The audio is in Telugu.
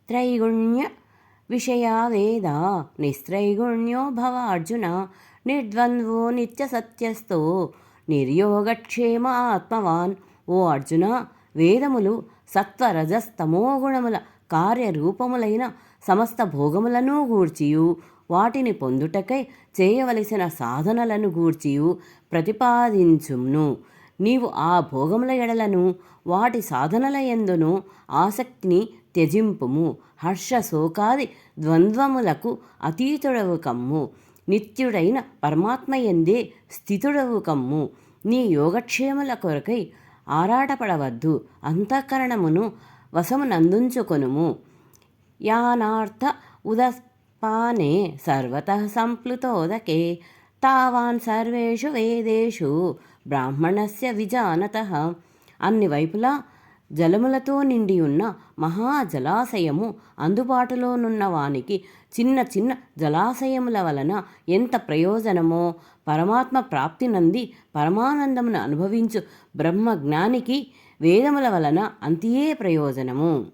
త్రైగుణ్య విషయా వేద నిస్త్రైగుణ్యో భవ అర్జున నిర్ద్వంద్వో నిత్యసత్యస్థో నిర్యోగక్షేమ ఆత్మవాన్. ఓ అర్జున, వేదములు సత్వరజస్తమో గుణముల కార్యరూపములైన సమస్త భోగములను గూర్చియు వాటిని పొందుటకై చేయవలసిన సాధనలను గూర్చియు ప్రతిపాదించును. నీవు ఆ భోగముల ఎడలను వాటి సాధనల యందును ఆసక్తిని త్యజింపుము. హర్ష శోకాది ద్వంద్వములకు అతీతుడవు కమ్ము. నిత్యుడైన పరమాత్మయందే స్థితుడవు కమ్ము. నీ యోగక్షేముల కొరకై ఆరాటపడవద్దు. అంతఃకరణమును వశమునందుంచుకొనుము. యానార్థ ఉదపానే సర్వతః సంప్లుతోదకే తావాన్ సర్వేషు వేదేషు బ్రాహ్మణస్య విజానతః. అన్ని వైపులా జలములతో నిండి ఉన్న మహాజలాశయము అందుబాటులోనున్న వానికి చిన్న చిన్న జలాశయముల వలన ఎంత ప్రయోజనమో, పరమాత్మ ప్రాప్తి నంది పరమానందమును అనుభవించు బ్రహ్మజ్ఞానికి వేదముల వలన అంతియే ప్రయోజనము.